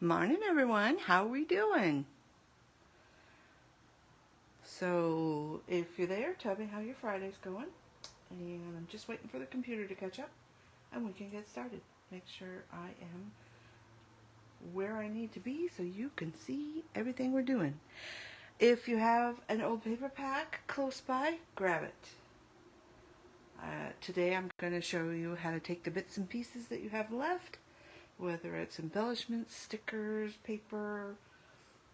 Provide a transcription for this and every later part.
Morning everyone, how are we doing? So if you're there, tell me how your Friday's going. And I'm just waiting for the computer to catch up and we can get started. Make sure I am where I need to be so you can see everything we're doing. If you have an old paper pack close by, grab it. Today I'm going to show you how to take the bits and pieces that you have left, whether it's embellishments, stickers, paper,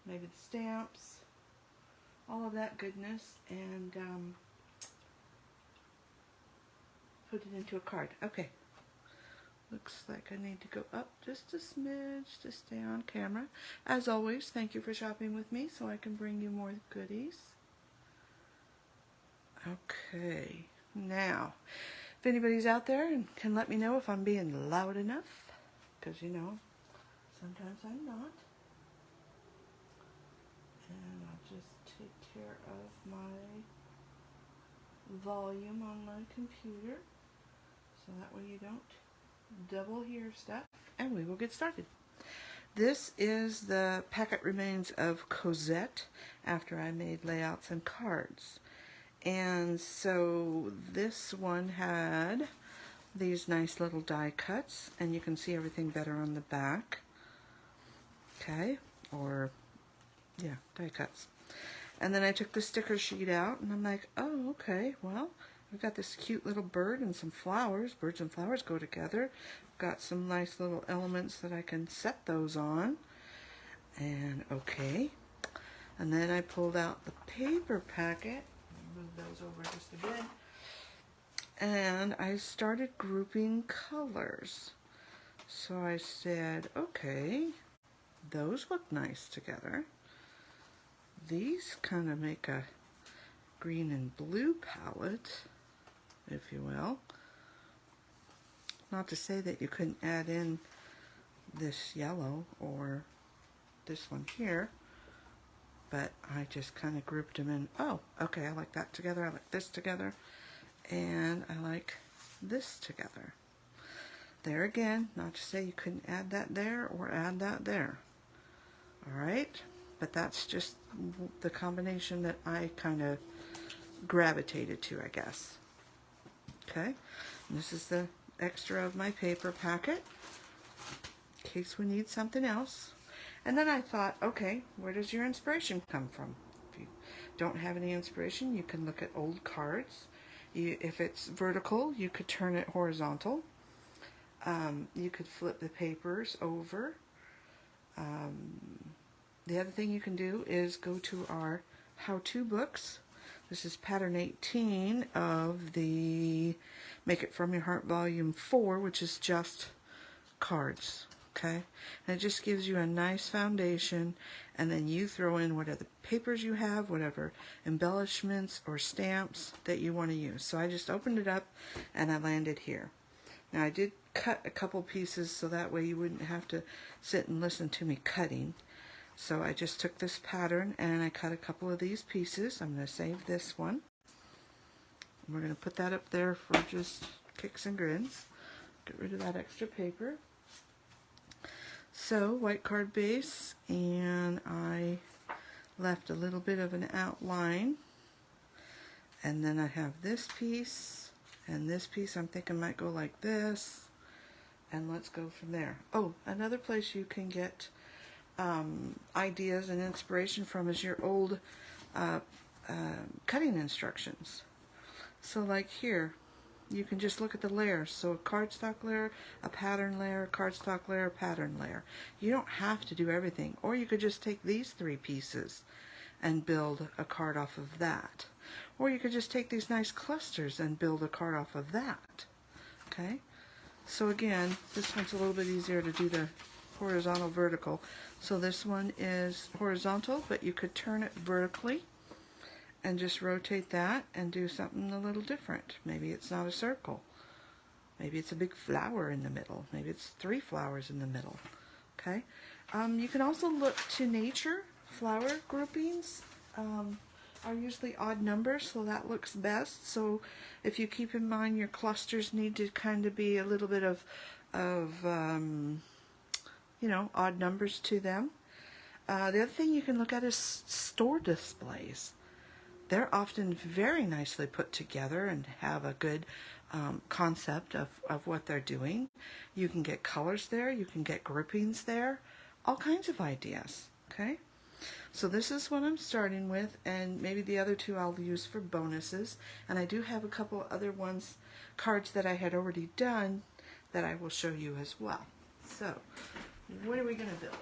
maybe the stamps, all of that goodness, and put it into a card. Okay, looks like I need to go up just a smidge to stay on camera. As always, thank you for shopping with me so I can bring you more goodies. Okay, now, if anybody's out there and can let me know if I'm being loud enough, because you know, sometimes I'm not. And I'll just take care of my volume on my computer so that way you don't double hear stuff, and we will get started. This is the packet remains of Cosette after I made layouts and cards. And so this one had these nice little die cuts, and you can see everything better on the back. Okay, or yeah, die cuts. And then I took the sticker sheet out and I'm like, oh, okay, well, we've got this cute little bird and some flowers. Birds and flowers go together. Got some nice little elements that I can set those on. And okay. And then I pulled out the paper packet. Move those over just a bit. And I started grouping colors. So I said, okay, those look nice together. These kind of make a green and blue palette, if you will. Not to say that you couldn't add in this yellow or this one here, but I just kind of grouped them in. Oh, okay, I like that together, I like this together, and I like this together. There again, not to say you couldn't add that there or add that there. All right, but that's just the combination that I kind of gravitated to, I guess. Okay, and this is the extra of my paper packet in case we need something else. And then I thought, okay, where does your inspiration come from? If you don't have any inspiration, you can look at old cards. If it's vertical, you could turn it horizontal. You could flip the papers over. The other thing you can do is go to our how-to books. This is pattern 18 of the Make It From Your Heart Volume 4, which is just cards, okay? And it just gives you a nice foundation, and then you throw in whatever papers you have, whatever embellishments or stamps that you want to use. So I just opened it up, and I landed here. Now I did cut a couple pieces so that way you wouldn't have to sit and listen to me cutting. So I just took this pattern and I cut a couple of these pieces. I'm going to save this one. We're going to put that up there for just kicks and grins. Get rid of that extra paper. So white card base, and I left a little bit of an outline. And then I have this piece and this piece. I'm thinking might go like this. And let's go from there. Oh, another place you can get ideas and inspiration from is your old cutting instructions. So like here, you can just look at the layers. So a cardstock layer, a pattern layer, cardstock layer, pattern layer. You don't have to do everything. Or you could just take these three pieces and build a card off of that. Or you could just take these nice clusters and build a card off of that. Okay? So again, this one's a little bit easier to do the horizontal vertical. So this one is horizontal, but you could turn it vertically and just rotate that and do something a little different. Maybe it's not a circle. Maybe it's a big flower in the middle. Maybe it's 3 flowers in the middle. Okay. You can also look to nature. Flower groupings are usually odd numbers, so that looks best. So if you keep in mind your clusters need to kind of be a little bit of you know, odd numbers to them. The other thing you can look at is store displays. They're often very nicely put together and have a good concept of what they're doing. You can get colors there, you can get groupings there, all kinds of ideas, okay? So this is what I'm starting with, and maybe the other two I'll use for bonuses. And I do have a couple other ones, cards that I had already done that I will show you as well. So, what are we going to build?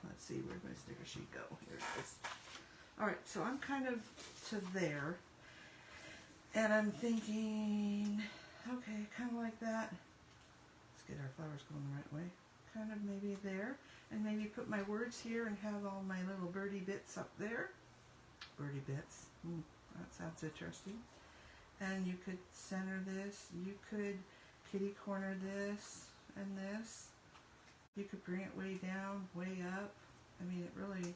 Let's see, where'd my sticker sheet go? Here it is. Alright, so I'm kind of to there, and I'm thinking, okay, kind of like that. Let's get our flowers going the right way. Kind of maybe there, and maybe put my words here and have all my little birdie bits up there. Birdie bits, that sounds interesting. And you could center this, you could kitty corner this and this. You could bring it way down, way up. I mean, it really,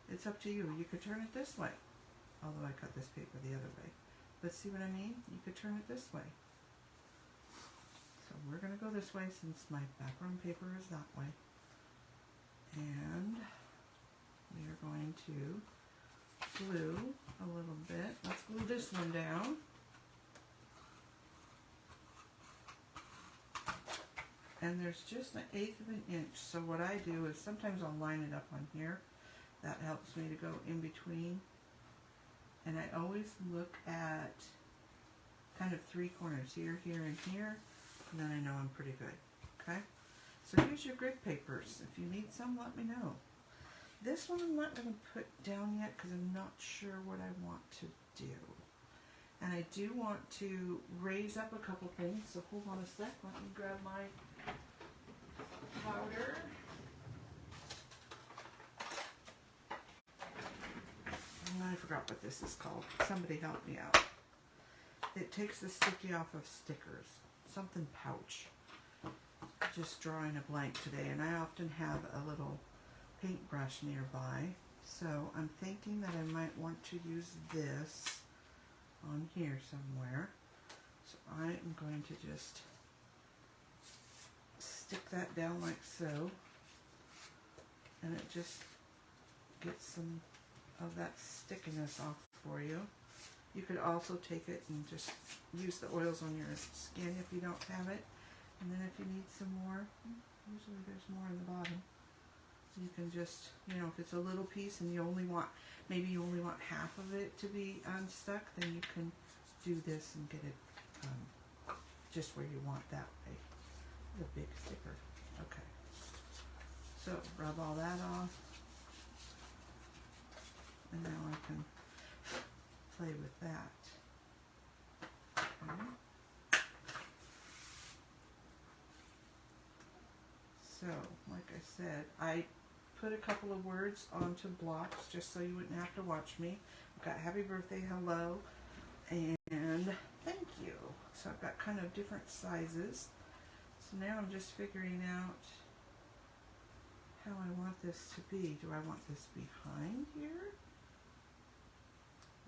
it's up to you. You could turn it this way, although I cut this paper the other way. But see what I mean? You could turn it this way. So we're going to go this way since my background paper is that way. And we are going to glue a little bit. Let's glue this one down. And there's just 1/8 of an inch. So what I do is sometimes I'll line it up on here. That helps me to go in between. And I always look at kind of 3 corners, here, here, and here. And then I know I'm pretty good. Okay? So here's your grid papers. If you need some, let me know. This one I'm not going to put down yet because I'm not sure what I want to do. And I do want to raise up a couple things. So hold on a sec. Let me grab my powder. I forgot what this is called. Somebody help me out. It takes the sticky off of stickers. Something pouch. Just drawing a blank today, and I often have a little paintbrush nearby. So I'm thinking that I might want to use this on here somewhere. So I am going to just stick that down like so, and it just gets some of that stickiness off for you. You could also take it and just use the oils on your skin if you don't have it. And then if you need some more, usually there's more in the bottom. You can just, you know, if it's a little piece and you only want, maybe you only want half of it to be unstuck, then you can do this and get it just where you want that way. The big sticker. Okay. So rub all that off. And now I can play with that. Okay. So, like I said, I put a couple of words onto blocks just so you wouldn't have to watch me. I've got happy birthday, hello, and thank you. So I've got kind of different sizes. So now I'm just figuring out how I want this to be. Do I want this behind here?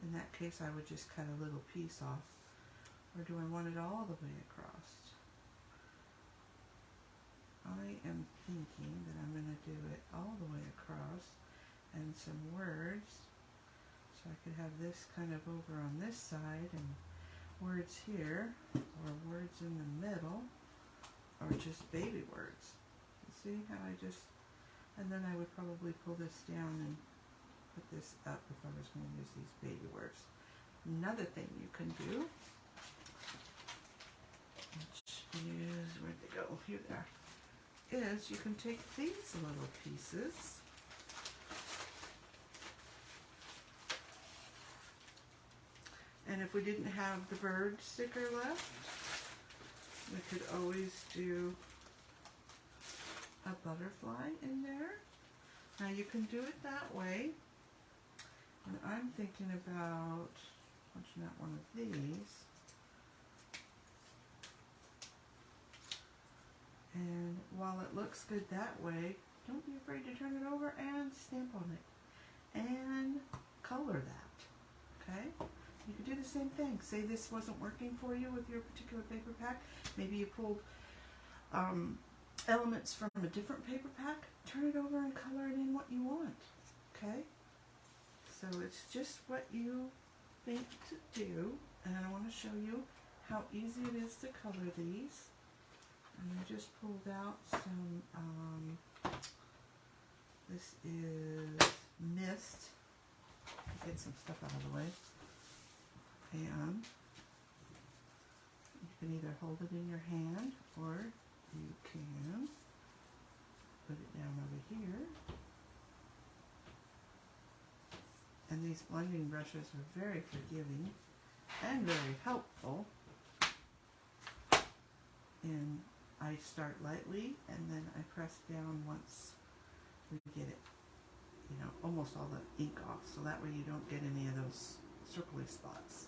In that case, I would just cut a little piece off. Or do I want it all the way across? I am thinking that I'm going to do it all the way across and some words. So I could have this kind of over on this side and words here, or words in the middle, or just baby words. You see how I just, and then I would probably pull this down and put this up if I was going to use these baby words. Another thing you can do, which is, where'd they go? Here they are. Is you can take these little pieces and if we didn't have the bird sticker left, we could always do a butterfly in there. Now you can do it that way, and I'm thinking about punching out one of these. And while it looks good that way, don't be afraid to turn it over and stamp on it. And color that, okay? You could do the same thing. Say this wasn't working for you with your particular paper pack. Maybe you pulled elements from a different paper pack, turn it over and color it in what you want. Okay? So it's just what you think to do, and I want to show you how easy it is to color these. And I just pulled out some, this is mist. Get some stuff out of the way. And you can either hold it in your hand or you can put it down over here. And these blending brushes are very forgiving and very helpful. And I start lightly and then I press down once we get it, you know, almost all the ink off, so that way you don't get any of those circly spots.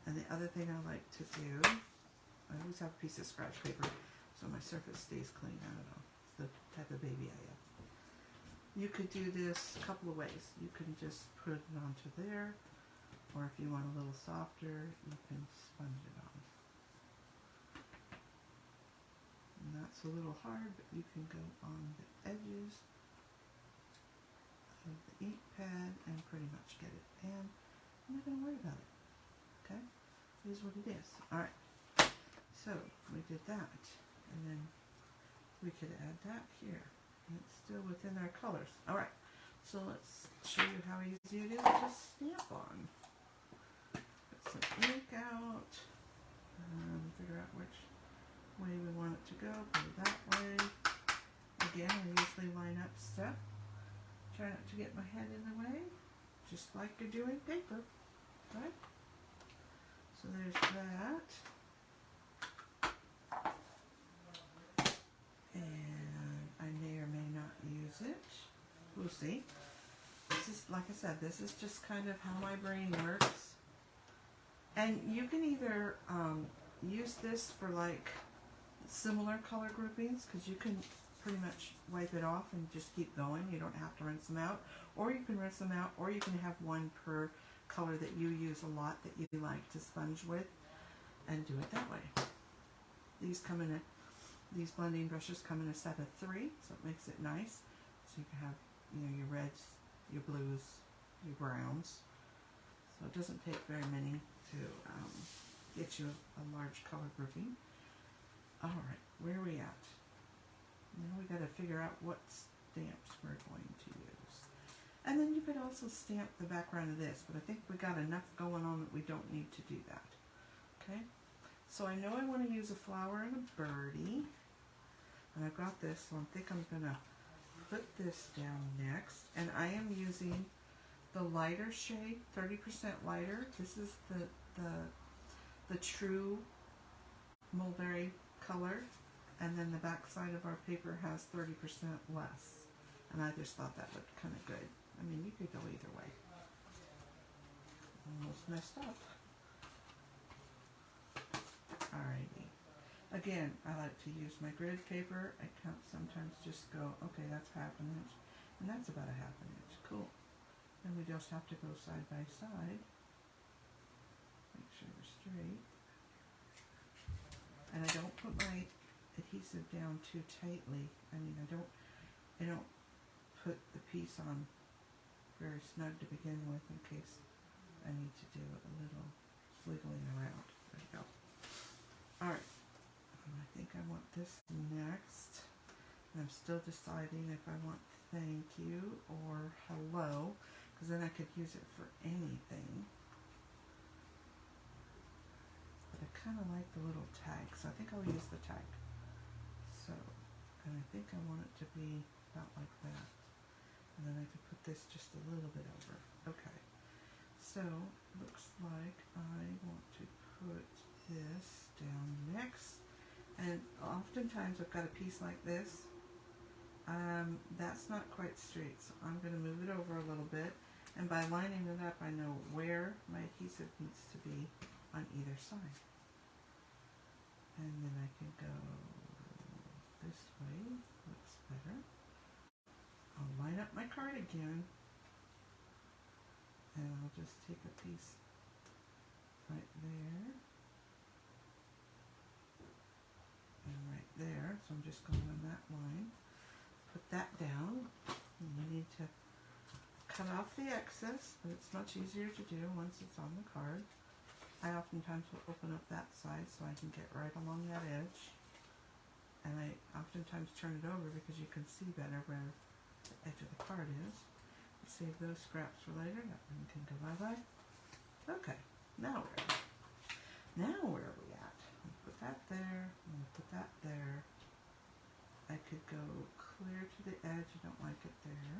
And the other thing I like to do, I always have a piece of scratch paper so my surface stays clean. I don't know, it's the type of baby I am. You could do this a couple of ways. You can just put it onto there, or if you want a little softer, you can sponge it on. And that's a little hard, but you can go on the edges of the ink pad and pretty much get it. And I'm not going to worry about it. Okay? It is what it is. Alright. So, we did that. And then we could add that here. And it's still within our colors. Alright. So let's show you how easy it is to stamp on. Put some ink out. Figure out which way we want it to go. Go that way. Again, I usually line up stuff. Try not to get my head in the way. Just like you're doing paper. Right? So there's that. And I may or may not use it. We'll see. This is, like I said, this is just kind of how my brain works. And you can either use this for like similar color groupings, because you can pretty much wipe it off and just keep going. You don't have to rinse them out. Or you can rinse them out, or you can have one per color that you use a lot that you like to sponge with, and do it that way. These come in these blending brushes come in a set of 3, so it makes it nice. So you can have, you know, your reds, your blues, your browns. So it doesn't take very many to get you a large color grouping. Alright, where are we at? Now we got to figure out what stamps we're going to use. And then you could also stamp the background of this, but I think we got enough going on that we don't need to do that. Okay? So I know I want to use a flower and a birdie. And I've got this, so I think I'm going to put this down next. And I am using the lighter shade, 30% lighter. This is the true mulberry color. And then the back side of our paper has 30% less. And I just thought that looked kind of good. I mean, you could go either way. Almost messed up. Alrighty. Again, I like to use my grid paper. I can sometimes just go, okay, that's ½ inch. And that's about a ½ inch. Cool. And we just have to go side by side. Make sure we're straight. And I don't put my adhesive down too tightly. I mean, I don't put the piece on very snug to begin with in case I need to do a little wiggling around. There you go. Alright, I think I want this next. And I'm still deciding if I want thank you or hello, because then I could use it for anything. But I kind of like the little tag, so I think I'll use the tag. So, and I think I want it to be about like that. And then I could put this just a little bit over. Okay. So, looks like I want to put this down next. And oftentimes I've got a piece like this. That's not quite straight, so I'm going to move it over a little bit. And by lining it up, I know where my adhesive needs to be on either side. And then I can go this way. Looks better. I'll line up my card again. And I'll just take a piece right there. And right there, so I'm just going on that line. Put that down. And you need to cut off the excess, but it's much easier to do once it's on the card. I oftentimes will open up that side so I can get right along that edge. And I oftentimes turn it over because you can see better where the edge of the card is. Save those scraps for later. That one can go bye-bye. Okay, now where are we at? I'm gonna put that there. I'm gonna put that there. I could go clear to the edge. I don't like it there.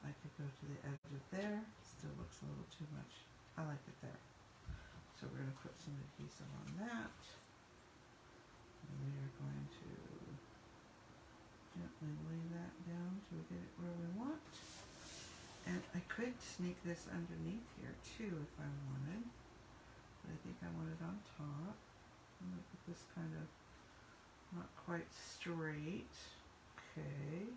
I could go to the edge of there. Still looks a little too much. I like it there. So we're going to put some adhesive on that. And we are going to gently lay that down till we get it where we want. And I could sneak this underneath here too if I wanted. But I think I want it on top. I'm going to put this kind of not quite straight. Okay.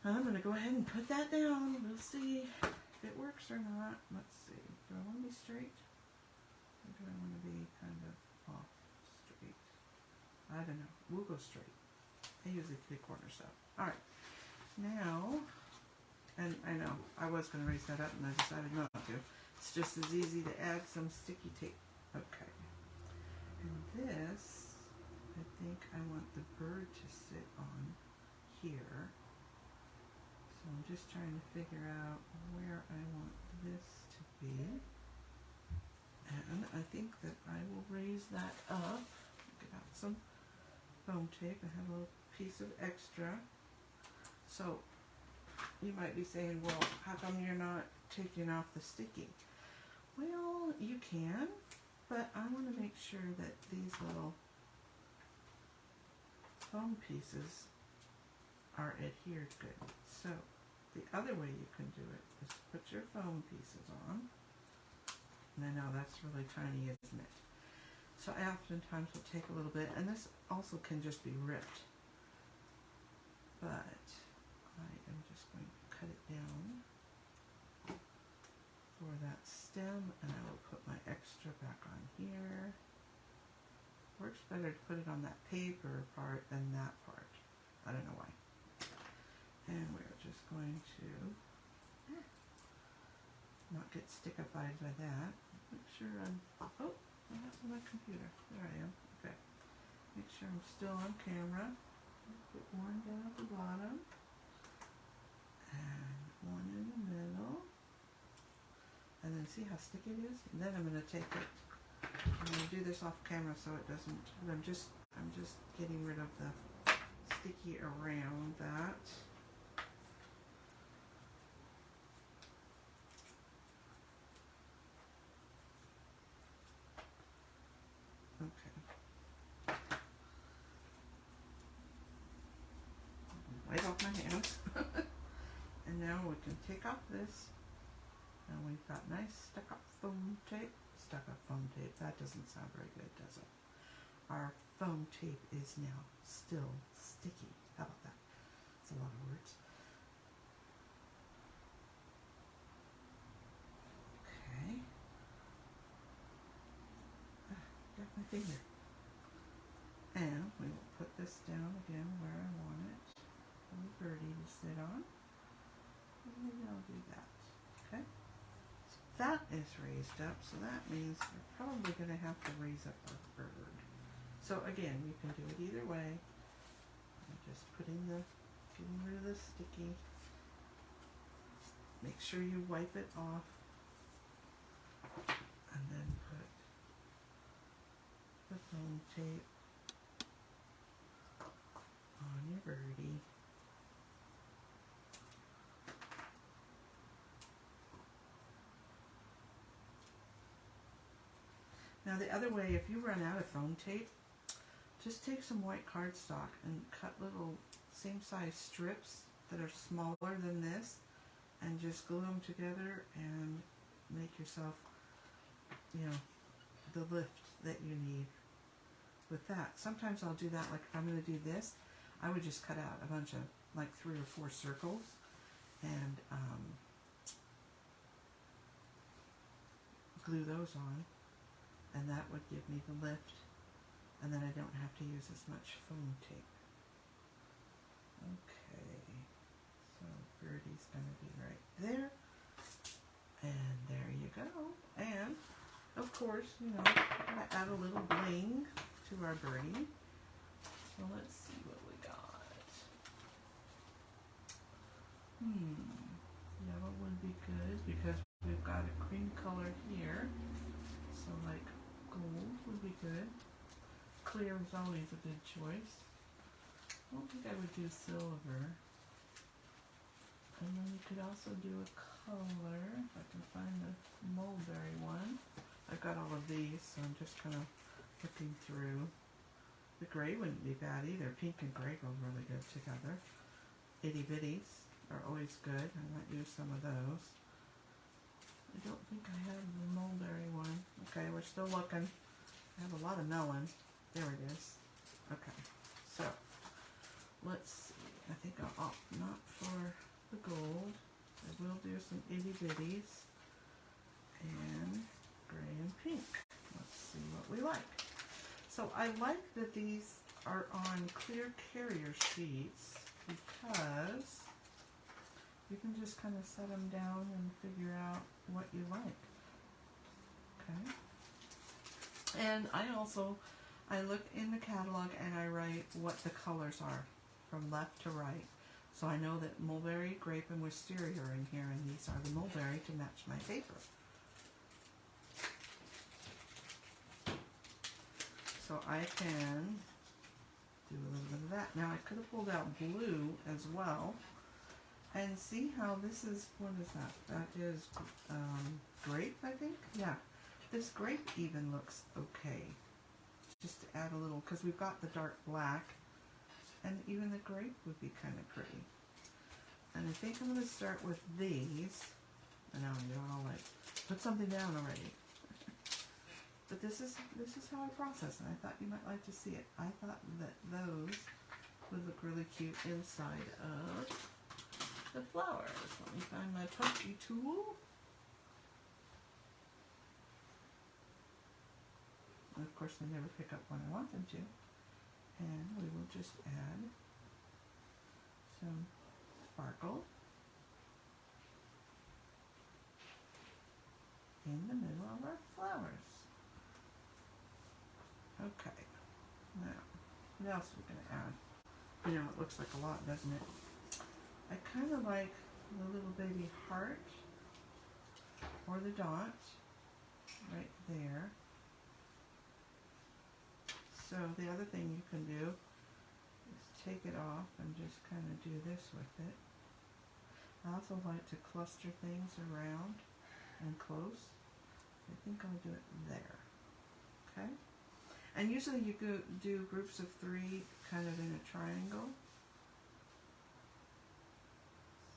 And I'm going to go ahead and put that down. We'll see if it works or not. Let's see. Do I want to be straight? Or do I want to be kind of off straight? I don't know. We'll go straight. I usually 3/4 stuff. Alright. Now, and I know I was going to raise that up and I decided not to. It's just as easy to add some sticky tape. Okay. And this, I think I want the bird to sit on here. So I'm just trying to figure out where I want this to be. And I think that I will raise that up. Get out some foam tape. I have a little piece of extra. So you might be saying, well, how come you're not taking off the sticky? Well, you can, but I want to make sure that these little foam pieces are adhered good. So the other way you can do it is put your foam pieces on. And I know that's really tiny, isn't it? So I oftentimes will take a little bit, and this also can just be ripped. But I am just going to cut it down for that stem, and I will put my extra back on here. Works better to put it on that paper part than that part. I don't know why. And we're just going to not get stickified by that. Make sure I'm, oh, that's on my computer. There I am. Okay. Make sure I'm still on camera. Put one down at the bottom. And one in the middle. And then see how sticky it is? And then I'm going to take it. I'm going to do this off camera so it doesn't, I'm just getting rid of the sticky around that. Okay. Right off my hands. And now we can take off this. And we've got nice stuck-up foam tape. Stuck-up foam tape. That doesn't sound very good, does it? Our foam tape is now still sticky. How about that? It's a lot of words. Okay. Got my finger. And we will put this down again where I want it for the birdie to sit on. And maybe I'll do that. Okay. So that is raised up, so that means we're probably going to have to raise up our bird. So again, you can do it either way. I'm just getting rid of the sticky. Make sure you wipe it off. And then put the foam tape on your birdie. Now the other way, if you run out of foam tape, just take some white cardstock and cut little same size strips that are smaller than this and just glue them together and make yourself, you know, the lift that you need with that. Sometimes I'll do that, like if I'm going to do this, I would just cut out a bunch of like 3 or 4 circles and glue those on, and that would give me the lift. and then I don't have to use as much foam tape. Okay, so birdie's going to be right there, and there you go. And of course, you know, we're going to add a little bling to our birdie. So let's see what we got. Yellow would be good because we've got a cream color here. So like gold would be good. Clear is always a good choice. I don't think I would do silver. And then you could also do a color, if I can find the mulberry one. I've got all of these, so I'm just kind of looking through. The gray wouldn't be bad either. Pink and gray go really good together. Itty bitties are always good. I might use some of those. I don't think I have the mulberry one. Okay, we're still looking. I have a lot of melon. There it is. Okay, so let's see. I think I'll opt not for the gold. I will do some itty bitties and gray and pink. Let's see what we like. So I like that these are on clear carrier sheets because you can just kind of set them down and figure out what you like. Okay. And I look in the catalog and I write what the colors are from left to right. So I know that mulberry, grape, and wisteria are in here, and these are the mulberry to match my paper. So I can do a little bit of that. Now I could have pulled out blue as well. And see how this is, what is that? That is grape, I think? Yeah. This grape even looks okay. Just to add a little, because we've got the dark black, and even the grape would be kind of pretty. And I think I'm going to start with these. I know I'm doing all like, put something down already. But this is how I process, and I thought you might like to see it. I thought that those would look really cute inside of the flowers. Let me find my punchy tool. And of course, they never pick up when I want them to. And we will just add some sparkle in the middle of our flowers. Okay. Now, what else are we going to add? You know, it looks like a lot, doesn't it? I kind of like the little baby heart or the dot right there. So the other thing you can do is take it off and just kind of do this with it. I also like to cluster things around and close. I think I'll do it there. Okay? And usually you do groups of 3 kind of in a triangle.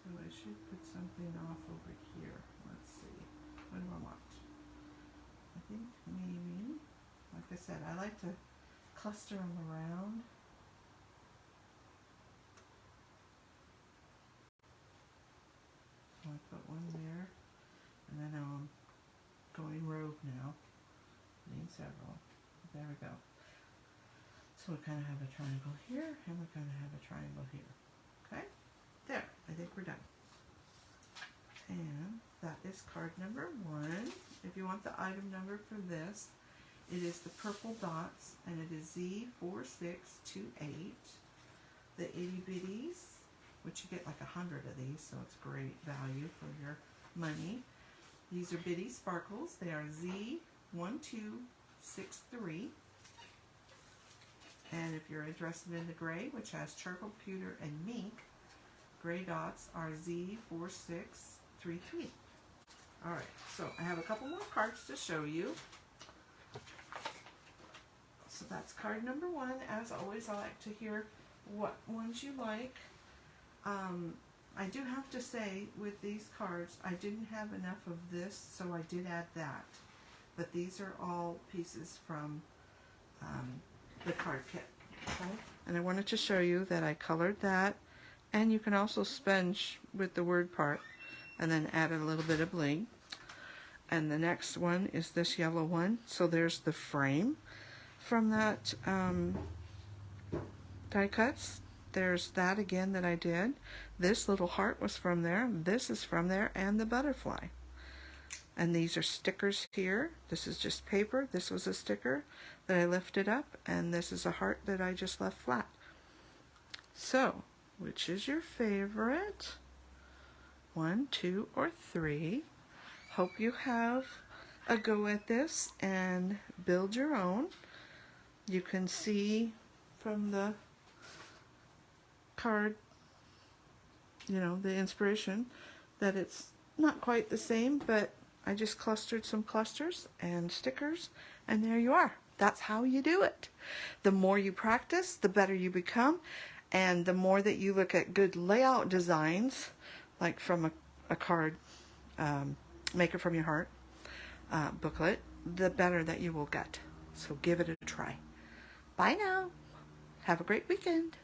So I should put something off over here. Let's see. What do I want? I think maybe, like I said, I like to cluster them around. So I put one there, and then I'm going rogue now. I need several. There we go. So we kind of have a triangle here, and we kind of have a triangle here. Okay? There. I think we're done. And that is card number 1. If you want the item number for this, it is the purple dots, and it is Z4628. The itty bitties, which you get like 100 of these, so it's great value for your money. These are bitty sparkles. They are Z1263. And if you're interested in the gray, which has charcoal, pewter, and mink, gray dots are Z4633. Alright, so I have a couple more cards to show you. So that's card number 1. As always, I like to hear what ones you like. I do have to say, with these cards, I didn't have enough of this, so I did add that. But these are all pieces from the card kit. Okay? And I wanted to show you that I colored that, and you can also sponge with the word part and then add a little bit of bling. And the next one is this yellow one. So there's the frame from that die cuts. There's that again that I did. This little heart was from there. This is from there, and the butterfly. And these are stickers here. This is just paper. This was a sticker that I lifted up, and this is a heart that I just left flat. So, which is your favorite? 1, 2, or 3? Hope you have a go at this and build your own. You can see from the card, you know, the inspiration, that it's not quite the same, but I just clustered some clusters and stickers, and there you are. That's how you do it. The more you practice, the better you become, and the more that you look at good layout designs, like from a card, Make It From Your Heart booklet, the better that you will get. So give it a try. Bye now. Have a great weekend.